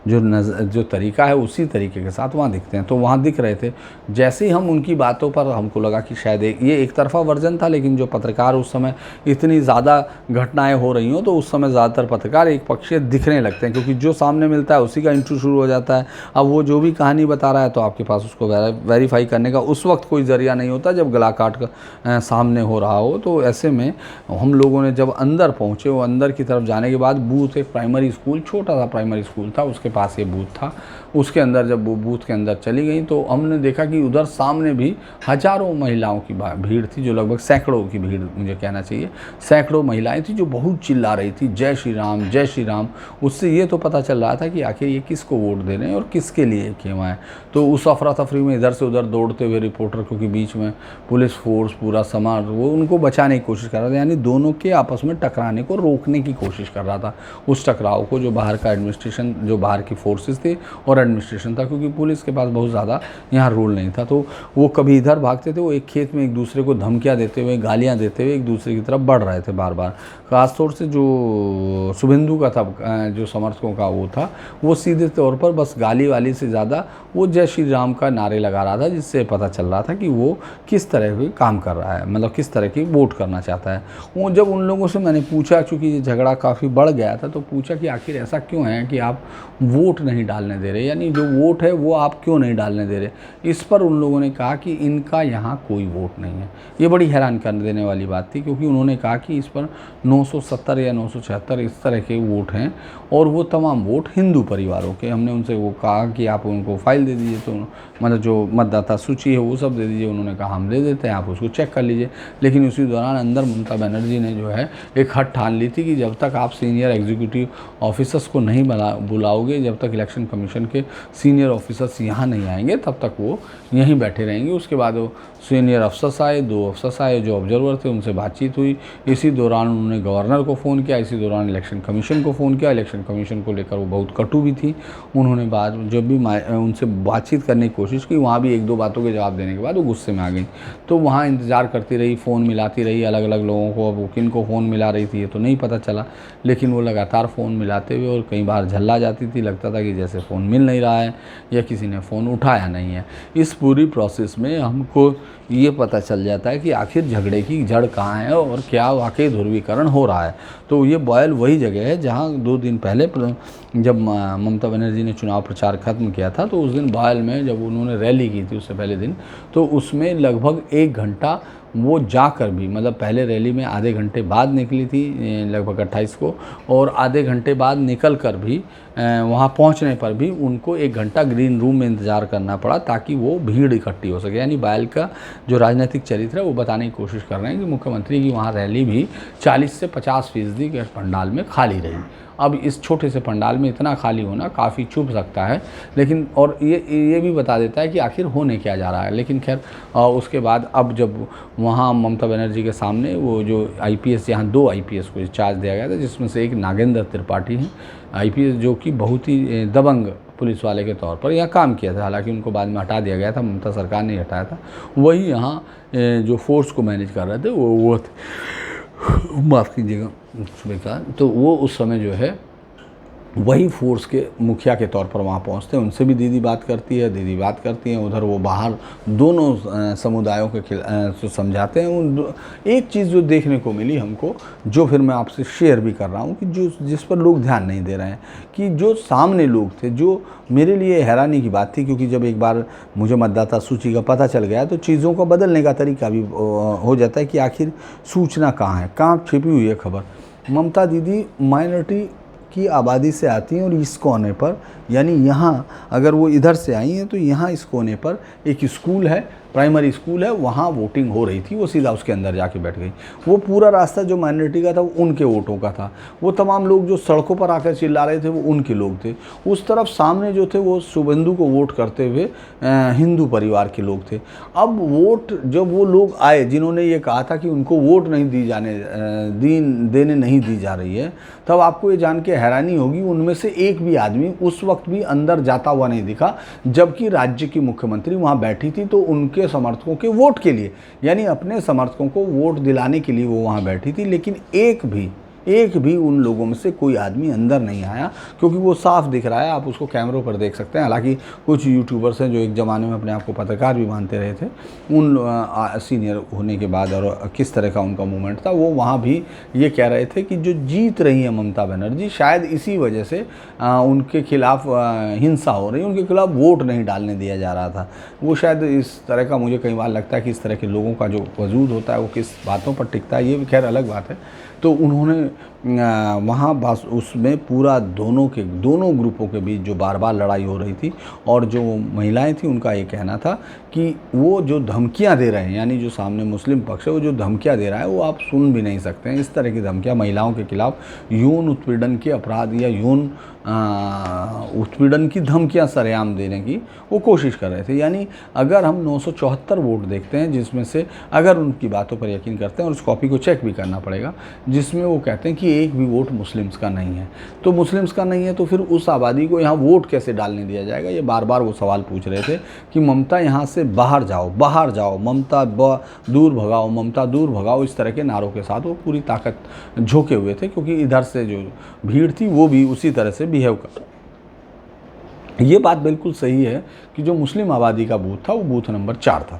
Speaker 1: जो तरीका है, उसी तरीके के साथ वहाँ दिखते हैं। तो वहाँ दिख रहे थे। जैसे ही हम उनकी बातों पर, हमको लगा कि शायद ये एक तरफा वर्जन था, लेकिन जो पत्रकार उस समय इतनी ज़्यादा घटनाएं हो रही हों तो उस समय ज़्यादातर पत्रकार एक पक्षीय दिखने लगते हैं, क्योंकि जो सामने मिलता है उसी का इंटरव्यू शुरू हो जाता है। अब वो जो भी कहानी बता रहा है तो आपके पास उसको वेरीफाई करने का उस वक्त कोई ज़रिया नहीं होता जब गला काट कर सामने हो रहा हो। तो ऐसे में हम लोगों ने जब अंदर पहुँचे, वो अंदर की तरफ जाने के बाद बूथ, एक प्राइमरी स्कूल, छोटा सा प्राइमरी स्कूल था, उसके पास ये बूथ था। उसके अंदर जब वो बूथ के अंदर चली गई तो हमने देखा कि उधर सामने भी हज़ारों महिलाओं की भीड़ थी, जो लगभग सैकड़ों की भीड़ मुझे कहना चाहिए, सैकड़ों महिलाएं थी जो बहुत चिल्ला रही थी, जय श्री राम, जय श्री राम। उससे ये तो पता चल रहा था कि आखिर ये किसको वोट दे रहे हैं और किसके लिए किए हुए हैं। तो उस अफरा तफरी में इधर से उधर दौड़ते हुए रिपोर्टर, क्योंकि बीच में पुलिस फोर्स पूरा समाज, वो उनको बचाने की कोशिश कर रहा था, यानी दोनों के आपस में टकराने को रोकने की कोशिश कर रहा था, उस टकराव को, जो बाहर का एडमिनिस्ट्रेशन, जो बाहर की फोर्सेस थे और एडमिनिस्ट्रेशन था, क्योंकि पुलिस के पास बहुत ज़्यादा यहाँ रोल नहीं था। तो वो कभी इधर भागते थे, वो एक खेत में एक दूसरे को धमकियाँ देते हुए, गालियाँ देते हुए एक दूसरे की तरफ बढ़ रहे थे बार बार। खासतौर से जो शुभेंदु का था, जो समर्थकों का वो था, वो सीधे तौर पर बस गाली वाली से ज़्यादा वो जय श्री राम का नारे लगा रहा था, जिससे पता चल रहा था कि वो किस तरह के काम कर रहा है, मतलब किस तरह की वोट करना चाहता है। वो जब उन लोगों से मैंने पूछा, चूँकि ये झगड़ा काफ़ी बढ़ गया था, तो पूछा कि आखिर ऐसा क्यों है कि आप वोट नहीं डालने दे रहे, यानी जो वोट है वो आप क्यों नहीं डालने दे रहे। इस पर उन लोगों ने कहा कि इनका यहाँ कोई वोट नहीं है। ये बड़ी हैरान कर देने वाली बात थी, क्योंकि उन्होंने कहा कि इस पर 970 या 976 इस तरह के वोट हैं और वो तमाम वोट हिंदू परिवारों के। हमने उनसे वो कहा कि आप उनको फाइल फाइल दे दीजिए, तो मतलब जो मतदाता सूची है वो सब दे दीजिए। उन्होंने कहा हम दे देते हैं, आप उसको चेक कर लीजिए। लेकिन उसी दौरान अंदर ममता बनर्जी ने जो है एक हद ठान ली थी कि जब तक आप सीनियर एग्जीक्यूटिव ऑफिसर्स को नहीं बुलाओगे, जब तक इलेक्शन कमीशन के सीनियर ऑफिसर्स यहाँ नहीं आएंगे, तब तक वो यहीं बैठे रहेंगे। उसके बाद वो सीनियर अफसर्स आए, 2 अफसर्स आए जो ऑब्जर्वर थे, उनसे बातचीत हुई। इसी दौरान उन्होंने गवर्नर को फ़ोन किया, इसी दौरान इलेक्शन कमीशन को फ़ोन किया। इलेक्शन कमीशन को लेकर वो बहुत कटु भी थी। उन्होंने जब भी उनसे बातचीत करने की कोशिश की, वहाँ भी 1-2 बातों के जवाब देने के बाद वो गुस्से में आ गई। तो वहाँ इंतज़ार करती रही, फ़ोन मिलाती रही अलग अलग लोगों को। अब किन को फ़ोन मिला रही थी ये तो नहीं पता चला, लेकिन वो लगातार फ़ोन मिलाते हुए और कई बार झल्ला जाती थी। लगता था कि जैसे फ़ोन मिल नहीं रहा है या किसी ने फ़ोन उठाया नहीं है। इस पूरी प्रोसेस में हमको ये पता चल जाता है कि आखिर झगड़े की जड़ कहाँ है और क्या वाकई ध्रुवीकरण हो रहा है। तो ये बॉयल वही जगह है जहाँ 2 दिन पहले जब ममता बनर्जी ने चुनाव प्रचार खत्म किया था, तो उस दिन बॉयल में जब उन्होंने रैली की थी उससे पहले दिन, तो उसमें लगभग 1 घंटा वो जाकर भी, मतलब पहले रैली में आधे घंटे बाद निकली थी लगभग 28 को, और आधे घंटे बाद निकल कर भी वहाँ पहुँचने पर भी उनको 1 घंटा ग्रीन रूम में इंतज़ार करना पड़ा ताकि वो भीड़ इकट्ठी हो सके। यानी बॉयल का जो राजनीतिक चरित्र है वो बताने की कोशिश कर रहे हैं कि मुख्यमंत्री की वहाँ रैली भी 40 से 50% के पंडाल में खाली रही। अब इस छोटे से पंडाल में इतना खाली होना काफ़ी चुभ सकता है, लेकिन और ये भी बता देता है कि आखिर होने क्या जा रहा है। लेकिन खैर उसके बाद अब जब वहाँ ममता बनर्जी के सामने वो जो IPS, यहाँ 2 IPS को चार्ज दिया गया था, जिसमें से एक नागेंद्र त्रिपाठी हैं IPS, जो कि बहुत ही दबंग पुलिस वाले के तौर पर यहाँ काम किया था। हालांकि उनको बाद में हटा दिया गया था, ममता सरकार ने हटाया था। वही यहाँ जो फोर्स को मैनेज कर रहे थे वो थे, माफ़ कीजिएगा बेकार, तो वो उस समय जो है वही फोर्स के मुखिया के तौर पर वहाँ पहुँचते हैं। उनसे भी दीदी बात करती है, दीदी बात करती हैं, उधर वो बाहर दोनों समुदायों के समझाते हैं। एक चीज़ जो देखने को मिली हमको, जो फिर मैं आपसे शेयर भी कर रहा हूँ, कि जिस पर लोग ध्यान नहीं दे रहे हैं, कि जो सामने लोग थे, जो मेरे लिए हैरानी की बात थी, क्योंकि जब एक बार मुझे मतदाता सूची का पता चल गया तो चीज़ों को बदलने का तरीका भी हो जाता है कि आखिर सूचना कहाँ है, कहाँ छिपी हुई है खबर। ममता दीदी माइनॉरिटी की आबादी से आती हैं और इस कोने पर, यानी यहाँ अगर वो इधर से आई हैं तो यहाँ इस कोने पर एक स्कूल है, प्राइमरी स्कूल है, वहाँ वोटिंग हो रही थी। वो सीधा उसके अंदर जाके बैठ गई। वो पूरा रास्ता जो माइनॉरिटी का था वो उनके वोटों का था। वो तमाम लोग जो सड़कों पर आकर चिल्ला रहे थे वो उनके लोग थे। उस तरफ सामने जो थे वो शुभेंदु को वोट करते हुए हिंदू परिवार के लोग थे। अब वोट जब वो लोग आए जिन्होंने ये कहा था कि उनको वोट नहीं देने नहीं दी जा रही है, तब आपको ये जान के हैरानी होगी उनमें से एक भी आदमी उस वक्त भी अंदर जाता हुआ नहीं दिखा, जबकि राज्य की मुख्यमंत्री वहाँ बैठी थी। तो उनके समर्थकों के वोट के लिए, यानी अपने समर्थकों को वोट दिलाने के लिए वो वहाँ बैठी थी, लेकिन एक भी उन लोगों में से कोई आदमी अंदर नहीं आया, क्योंकि वो साफ दिख रहा है, आप उसको कैमरों पर देख सकते हैं। हालांकि कुछ यूट्यूबर्स हैं जो एक ज़माने में अपने आप को पत्रकार भी मानते रहे थे, उन सीनियर होने के बाद और किस तरह का उनका मूवमेंट था, वो वहाँ भी ये कह रहे थे कि जो जीत रही है ममता बनर्जी, शायद इसी वजह से उनके खिलाफ हिंसा हो रही है, उनके खिलाफ वोट नहीं डालने दिया जा रहा था। वो शायद इस तरह का, मुझे कई बार लगता है कि इस तरह के लोगों का जो वजूद होता है वो किस बातों पर टिकता है, ये भी खैर अलग बात है। तो उन्होंने वहाँ बस उसमें पूरा दोनों ग्रुपों के बीच जो बार बार लड़ाई हो रही थी, और जो महिलाएं थी उनका ये कहना था कि वो जो धमकियां दे रहे हैं, यानी जो सामने मुस्लिम पक्ष है वो जो धमकियां दे रहा है वो आप सुन भी नहीं सकते हैं। इस तरह की धमकियां महिलाओं के खिलाफ यौन उत्पीड़न के अपराध या यौन उत्पीड़न की धमकियां सरेआम देने की वो कोशिश कर रहे थे। यानी अगर हम 974 वोट देखते हैं, जिसमें से अगर उनकी बातों पर यकीन करते हैं, और उस कॉपी को चेक भी करना पड़ेगा, जिसमें वो कहते हैं कि एक भी वोट मुस्लिम्स का नहीं है, तो मुस्लिम्स का नहीं है तो फिर उस आबादी को यहाँ वोट कैसे डालने दिया जाएगा। ये बार बार वो सवाल पूछ रहे थे कि ममता यहाँ से बाहर जाओ, ममता दूर भगाओ, ममता दूर भगाओ, इस तरह के नारों के साथ वो पूरी ताकत झोंके हुए थे, क्योंकि इधर से जो भीड़ थी वो भी उसी तरह से बिहेव कर। ये बात बिल्कुल सही है कि जो मुस्लिम आबादी का बूथ था वो बूथ नंबर 4 था।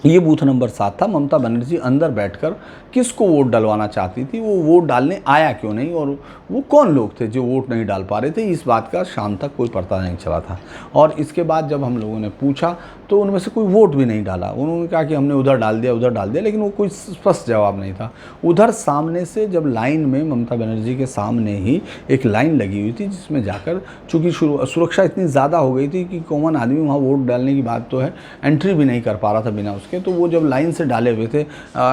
Speaker 1: ये बूथ नंबर 7 था। ममता बनर्जी अंदर बैठकर किसको वोट डलवाना चाहती थी, वो वोट डालने आया क्यों नहीं, और वो कौन लोग थे जो वोट नहीं डाल पा रहे थे, इस बात का शाम तक कोई पता नहीं चला था। और इसके बाद जब हम लोगों ने पूछा तो उनमें से कोई वोट भी नहीं डाला। उन्होंने कहा कि हमने उधर डाल दिया, लेकिन वो कोई स्पष्ट जवाब नहीं था। उधर सामने से जब लाइन में ममता बनर्जी के सामने ही एक लाइन लगी हुई थी, जिसमें जाकर चूँकि सुरक्षा इतनी ज़्यादा हो गई थी कि कॉमन आदमी वहाँ वोट डालने की बात तो है, एंट्री भी नहीं कर पा रहा था बिना उसके। तो वो जब लाइन से डाले हुए थे,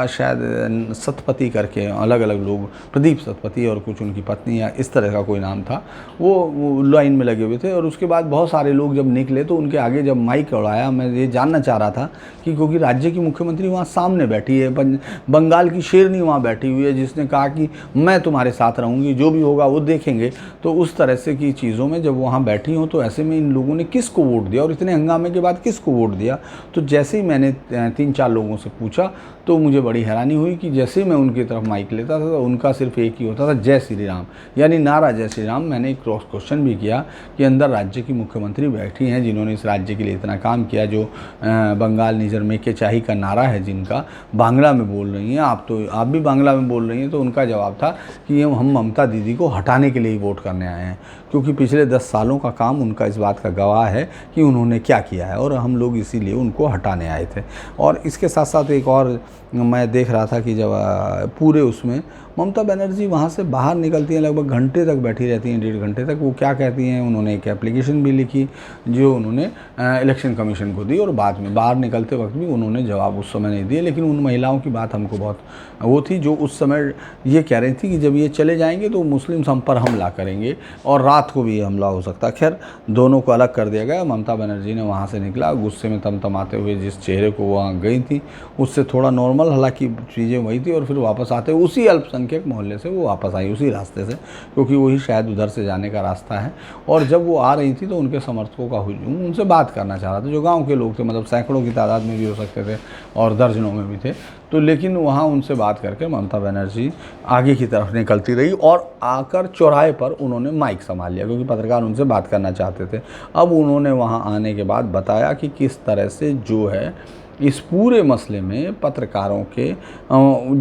Speaker 1: शायद सतपति करके अलग अलग लोग, प्रदीप सतपति और कुछ उनकी पत्नी या इस तरह का कोई नाम था, वो लाइन में लगे हुए थे। और उसके बाद बहुत सारे लोग जब निकले तो उनके आगे जब माइक उड़ाया, मैं ये जानना चाह रहा था कि क्योंकि राज्य की मुख्यमंत्री वहाँ सामने बैठी है, बंगाल की शेरनी वहाँ बैठी हुई है, जिसने कहा कि मैं तुम्हारे साथ रहूँगी, जो भी होगा वो देखेंगे। तो उस तरह से की चीज़ों में जब वहाँ बैठी हूँ, तो ऐसे में इन लोगों ने किसको वोट दिया और इतने हंगामे के बाद किसको वोट दिया। तो जैसे ही मैंने 3-4 लोगों से पूछा तो मुझे बड़ी हैरानी हुई कि जैसे ही मैं उनकी तरफ माइक लेता था तो उनका सिर्फ एक ही होता था, जय श्री राम, यानी नारा जय श्री राम। मैंने एक क्रॉस क्वेश्चन भी किया कि अंदर राज्य की मुख्यमंत्री बैठी हैं, जिन्होंने इस राज्य के लिए इतना काम किया, जो बंगाल निजर में के चाही का नारा है, जिनका बांग्ला में बोल रही हैं आप, तो आप भी बांग्ला में बोल रही हैं। तो उनका जवाब था कि हम ममता दीदी को हटाने के लिए ही वोट करने आए हैं, क्योंकि पिछले 10 सालों का काम उनका इस बात का गवाह है कि उन्होंने क्या किया है, और हम लोग इसीलिए उनको हटाने आए थे। और इसके साथ साथ एक और मैं देख रहा था कि जब पूरे उसमें ममता बनर्जी वहाँ से बाहर निकलती हैं, लगभग घंटे तक बैठी रहती हैं, 1.5 घंटे तक। वो क्या कहती हैं, उन्होंने एक एप्लीकेशन भी लिखी जो उन्होंने इलेक्शन कमीशन को दी, और बाद में बाहर निकलते वक्त भी उन्होंने जवाब उस समय नहीं दिए। लेकिन उन महिलाओं की बात हमको बहुत वो थी, जो उस समय ये कह रही थी कि जब ये चले जाएंगे तो मुस्लिम हम पर हमला करेंगे और रात को भी ये हमला हो सकता है। खैर, दोनों को अलग कर दिया गया। ममता बनर्जी ने वहाँ से निकला गुस्से में तमतमाते हुए, जिस चेहरे को वहाँ गई थी उससे थोड़ा नॉर्मल, हालांकि चीज़ें वही थी। और फिर वापस आते उसी अल्पसंख्यक मोहल्ले से वो वापस आई, उसी रास्ते से, क्योंकि वही शायद उधर से जाने का रास्ता है। और जब वो आ रही थी तो उनके समर्थकों का हुजूम उनसे बात करना चाह रहा था, जो गाँव के लोग थे, मतलब सैकड़ों की तादाद में भी हो सकते थे और दर्जनों में भी थे। तो लेकिन वहाँ उनसे बात करके ममता बनर्जी आगे की तरफ निकलती रही, और आकर चौराहे पर उन्होंने माइक संभाल लिया, क्योंकि पत्रकार उनसे बात करना चाहते थे। अब उन्होंने वहाँ आने के बाद बताया कि किस तरह से जो है इस पूरे मसले में पत्रकारों के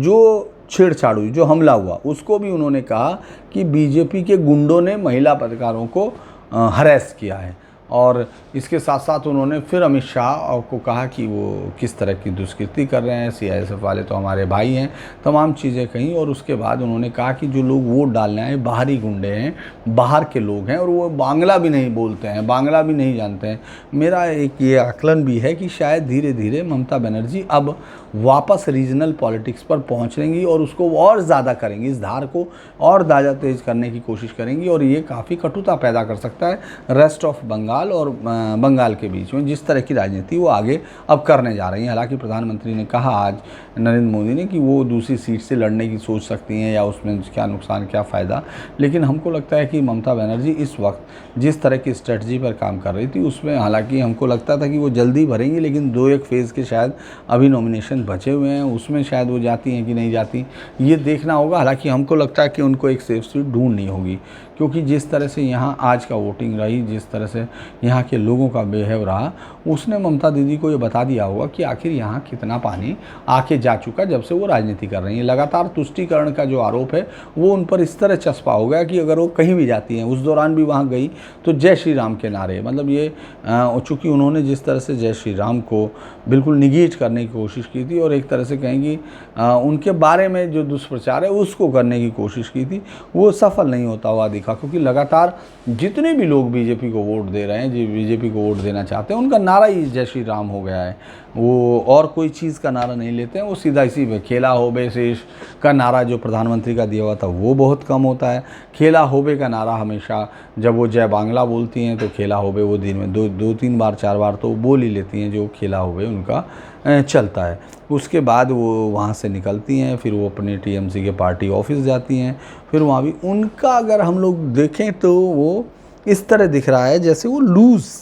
Speaker 1: जो छेड़छाड़ हुई, जो हमला हुआ, उसको भी उन्होंने कहा कि बीजेपी के गुंडों ने महिला पत्रकारों को हरेस किया है। और इसके साथ साथ उन्होंने फिर अमित शाह को कहा कि वो किस तरह की दुष्कृति कर रहे हैं, सीआईएसएफ वाले तो हमारे भाई हैं, तमाम चीज़ें कहीं। और उसके बाद उन्होंने कहा कि जो लोग वोट डालने आए बाहरी गुंडे हैं, बाहर के लोग हैं, और वो बांग्ला भी नहीं बोलते हैं, बांग्ला भी नहीं जानते हैं। मेरा एक ये आकलन भी है कि शायद धीरे धीरे ममता बनर्जी अब वापस रीजनल पॉलिटिक्स पर पहुँचेंगी और उसको और ज़्यादा करेंगी, इस धार को और ज़्यादा तेज़ करने की कोशिश करेंगी। और ये काफ़ी कटुता पैदा कर सकता है रेस्ट ऑफ बंगाल और बंगाल के बीच में, जिस तरह की राजनीति वो आगे अब करने जा रही हैं। हालांकि प्रधानमंत्री ने कहा आज नरेंद्र मोदी ने कि वो दूसरी सीट से लड़ने की सोच सकती हैं, या उसमें क्या नुकसान क्या फ़ायदा। लेकिन हमको लगता है कि ममता बनर्जी इस वक्त जिस तरह की स्ट्रेटजी पर काम कर रही थी, उसमें हालांकि हमको लगता था कि वो जल्दी भरेंगी, लेकिन 2-1 फेज़ के शायद अभी नॉमिनेशन बचे हुए हैं, उसमें शायद वो जाती हैं कि नहीं जाती, ये देखना होगा। हालांकि हमको लगता है कि उनको एक सेफ सीट ढूंढनी होगी, क्योंकि जिस तरह से यहाँ आज का वोटिंग रही, जिस तरह से यहाँ के लोगों का बिहेव रहा, उसने ममता दीदी को ये बता दिया होगा कि आखिर यहाँ कितना पानी आके जा चुका जब से वो राजनीति कर रही हैं। लगातार तुष्टीकरण का जो आरोप है वो उन पर इस तरह चस्पा हो गया कि अगर वो कहीं भी जाती हैं, उस दौरान भी वहाँ गई तो जय श्री राम के नारे, मतलब ये चूँकि उन्होंने जिस तरह से जय श्री राम को बिल्कुल निगेट करने की कोशिश की थी, और एक तरह से कहेंगी उनके बारे में जो दुष्प्रचार है उसको करने की कोशिश की थी, वो सफल नहीं होता हुआ दिखा। क्योंकि लगातार जितने भी लोग बीजेपी को वोट दे रहे हैं, जो बीजेपी को वोट देना चाहते हैं, उनका नारा ही जय श्री राम हो गया है। वो और कोई चीज़ का नारा नहीं लेते हैं, वो सीधा इसी पे खेला होबे शेष का नारा जो प्रधानमंत्री का दिया हुआ था वो बहुत कम होता है। खेला होबे का नारा हमेशा, जब वो जय बांग्ला बोलती हैं तो खेला होबे वो दिन में 2-3 बार 4 बार तो बोल ही लेती हैं, जो खेला होबे उनका चलता है। उसके बाद वो वहाँ से निकलती हैं, फिर वो अपने टीएमसी के पार्टी ऑफिस जाती हैं। फिर वहाँ भी उनका अगर हम लोग देखें तो वो इस तरह दिख रहा है जैसे वो लूज़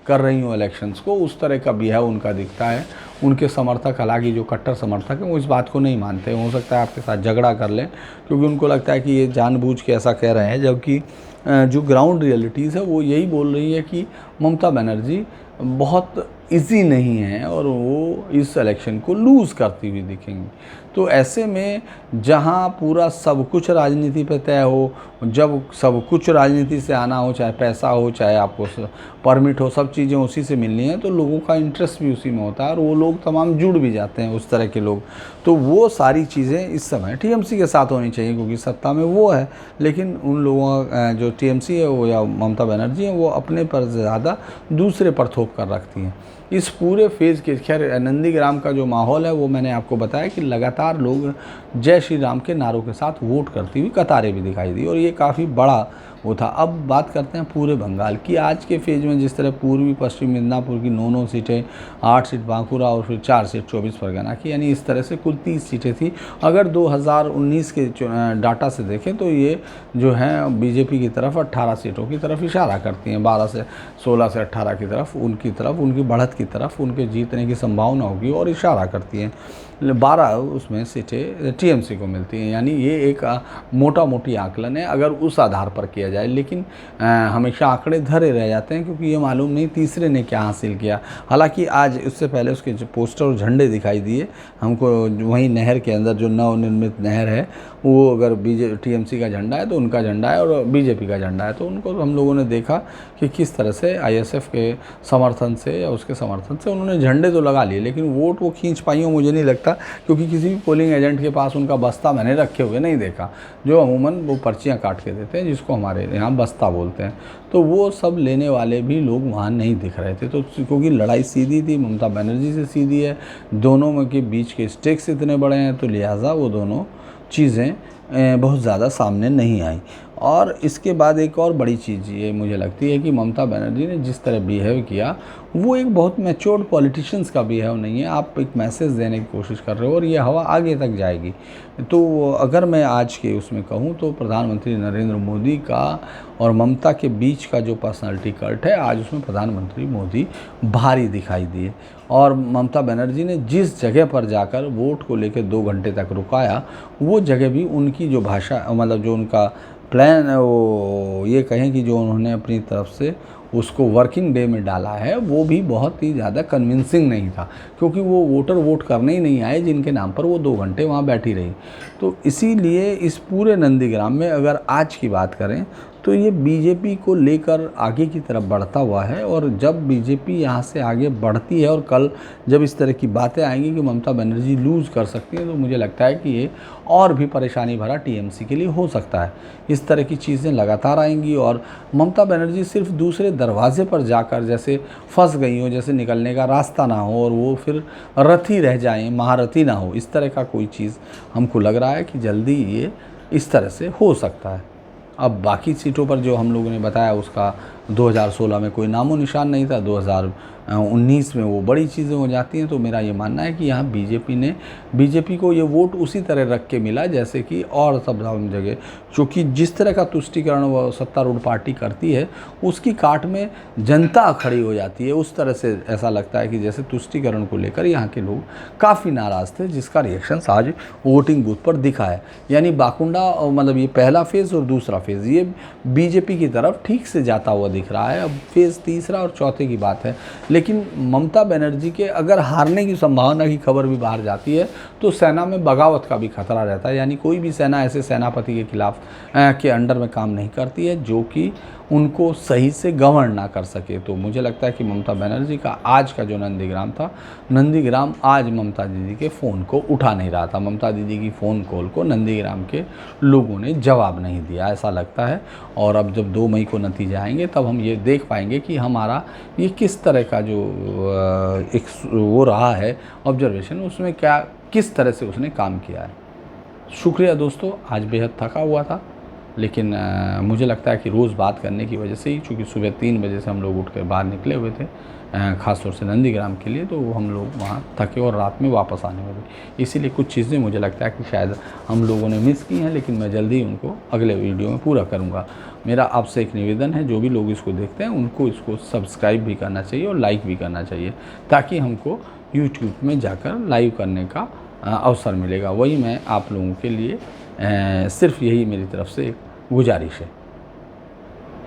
Speaker 1: कर रही हूँ इलेक्शंस को, उस तरह का बिहेव उनका दिखता है। उनके समर्थक, हालांकि जो कट्टर समर्थक हैं, वो इस बात को नहीं मानते। हो सकता है आपके साथ झगड़ा कर लें, क्योंकि उनको लगता है कि ये जानबूझ के ऐसा कह रहे हैं, जबकि जो ग्राउंड रियलिटीज़ है वो यही बोल रही है कि ममता बनर्जी बहुत इजी नहीं है और वो इस इलेक्शन को लूज़ करती हुई दिखेंगी। तो ऐसे में जहां पूरा सब कुछ राजनीति पे तय हो, जब सब कुछ राजनीति से आना हो, चाहे पैसा हो, चाहे आपको परमिट हो, सब चीज़ें उसी से मिलनी है, तो लोगों का इंटरेस्ट भी उसी में होता है और वो लोग तमाम जुड़ भी जाते हैं उस तरह के लोग। तो वो सारी चीज़ें इस समय टीएमसी के साथ होनी चाहिए क्योंकि सत्ता में वो है, लेकिन उन लोगों जो टीएमसी है वो या ममता बनर्जी हैं वो अपने पर ज़्यादा दूसरे पर थोप कर रखती हैं। इस पूरे फेज़ के खैर नंदीग्राम का जो माहौल है वो मैंने आपको बताया कि लगातार लोग जय श्री राम के नारों के साथ वोट करती हुई कतारें भी दिखाई दी और ये काफ़ी बड़ा वो था। अब बात करते हैं पूरे बंगाल की। आज के फेज में जिस तरह पूर्वी पश्चिम मिदनापुर की 9 सीटें, 8 सीट बांकुरा और फिर 4 सीट 24 परगना की, यानी इस तरह से कुल 30 सीटें थी। अगर 2019 के डाटा से देखें तो ये जो हैं बीजेपी की तरफ 18 सीटों की तरफ इशारा करती हैं, 12 से 16 से 18 की तरफ उनकी बढ़त की तरफ उनके जीतने की संभावना होगी और इशारा करती हैं। 12 उसमें सीटें टीएमसी को मिलती हैं, यानी ये एक मोटा मोटी आकलन है अगर उस आधार पर किया जाए। लेकिन हमेशा आंकड़े धरे रह जाते हैं क्योंकि ये मालूम नहीं तीसरे ने क्या हासिल किया। हालांकि आज उससे पहले उसके जो पोस्टर और झंडे दिखाई दिए हमको, वहीं नहर के अंदर जो नवनिर्मित नहर है वो अगर टीएमसी का झंडा है तो उनका झंडा है और बीजेपी का झंडा है, तो उनको हम लोगों ने देखा कि किस तरह से आईएसएफ के समर्थन से या उसके समर्थन से उन्होंने झंडे तो लगा लिए, लेकिन वोट वो खींच पाई हो मुझे नहीं लगता, क्योंकि किसी भी पोलिंग एजेंट के पास उनका बस्ता मैंने रखे हुए नहीं देखा, जो अमूमन वो पर्चियाँ काट के देते हैं जिसको हमारे यहाँ बस्ता बोलते हैं। तो वो सब लेने वाले भी लोग वहाँ नहीं दिख रहे थे। तो क्योंकि लड़ाई सीधी थी, ममता बनर्जी से सीधी है, दोनों में के बीच के स्टेक्स इतने बड़े हैं, तो लिहाजा वो दोनों चीज़ें बहुत ज़्यादा सामने नहीं आई। और इसके बाद एक और बड़ी चीज़ ये मुझे लगती है कि ममता बनर्जी ने जिस तरह बिहेव किया वो एक बहुत मैच्योर्ड पॉलिटिशियंस का बिहेव नहीं है। आप एक मैसेज देने की कोशिश कर रहे हो और ये हवा आगे तक जाएगी। तो अगर मैं आज के उसमें कहूँ तो प्रधानमंत्री नरेंद्र मोदी का और ममता के बीच का जो पर्सनालिटी कल्ट है, आज उसमें प्रधानमंत्री मोदी भारी दिखाई दिए। और ममता बनर्जी ने जिस जगह पर जाकर वोट को लेकर 2 घंटे तक रुकाया, वो जगह भी उनकी जो भाषा मतलब जो उनका प्लान वो ये कहें कि जो उन्होंने अपनी तरफ से उसको वर्किंग डे में डाला है वो भी बहुत ही ज़्यादा कन्विंसिंग नहीं था, क्योंकि वो वोटर वोट करने ही नहीं आए जिनके नाम पर वो 2 घंटे वहाँ बैठी रही। तो इसीलिए इस पूरे नंदीग्राम में अगर आज की बात करें तो ये बीजेपी को लेकर आगे की तरफ बढ़ता हुआ है। और जब बीजेपी यहाँ से आगे बढ़ती है और कल जब इस तरह की बातें आएंगी कि ममता बनर्जी लूज़ कर सकती है, तो मुझे लगता है कि ये और भी परेशानी भरा टीएमसी के लिए हो सकता है। इस तरह की चीज़ें लगातार आएंगी और ममता बनर्जी सिर्फ दूसरे दरवाजे पर जाकर जैसे फंस गई हो, जैसे निकलने का रास्ता ना हो और वो फिर रथी रह जाएं, महारथी ना हो, इस तरह का कोई चीज़ हमको लग रहा है कि जल्दी ये इस तरह से हो सकता है। अब बाकी सीटों पर जो हम लोगों ने बताया उसका 2016 में कोई नामो निशान नहीं था, 2019 में वो बड़ी चीज़ें हो जाती हैं। तो मेरा ये मानना है कि यहाँ बीजेपी को ये वोट उसी तरह रख के मिला जैसे कि और सब जगह, क्योंकि जिस तरह का तुष्टीकरण वो सत्तारूढ़ पार्टी करती है उसकी काट में जनता खड़ी हो जाती है। उस तरह से ऐसा लगता है कि जैसे तुष्टीकरण को लेकर यहाँ के लोग काफ़ी नाराज़ थे, जिसका रिएक्शन आज वोटिंग बूथ पर दिखा है। यानी बाकुंडा मतलब ये पहला फेज़ और दूसरा फेज़ ये बीजेपी की तरफ ठीक से जाता हुआ दिख रहा है। अब फेज़ तीसरा और चौथे की बात है, लेकिन ममता बनर्जी के अगर हारने की संभावना की खबर भी बाहर जाती है तो सेना में बगावत का भी खतरा रहता है। यानी कोई भी सेना ऐसे सेनापति के खिलाफ के अंडर में काम नहीं करती है जो कि उनको सही से गवर्न ना कर सके। तो मुझे लगता है कि ममता बनर्जी का आज का जो नंदीग्राम था, नंदीग्राम आज ममता दीदी के फ़ोन को उठा नहीं रहा था। ममता दीदी की फ़ोन कॉल को नंदीग्राम के लोगों ने जवाब नहीं दिया, ऐसा लगता है। और अब जब 2 मई को नतीजे आएंगे तब हम ये देख पाएंगे कि हमारा ये किस तरह का जो एक वो रहा है ऑब्जर्वेशन, उसमें क्या किस तरह से उसने काम किया है। शुक्रिया दोस्तों, आज बेहद थका हुआ था, लेकिन मुझे लगता है कि रोज़ बात करने की वजह से ही, चूँकि सुबह 3 बजे से हम लोग उठ कर बाहर निकले हुए थे ख़ास तौर से नंदीग्राम के लिए, तो हम लोग वहाँ थके और रात में वापस आने वाले, इसीलिए कुछ चीज़ें मुझे लगता है कि शायद हम लोगों ने मिस की हैं, लेकिन मैं जल्दी उनको अगले वीडियो में पूरा करूँगा। मेरा आपसे एक निवेदन है, जो भी लोग इसको देखते हैं उनको इसको सब्सक्राइब भी करना चाहिए और लाइक भी करना चाहिए, ताकि हमको यूट्यूब में जाकर लाइव करने का अवसर मिलेगा। वही मैं आप लोगों के लिए सिर्फ यही मेरी तरफ से एक गुजारिश है।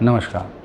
Speaker 1: नमस्कार।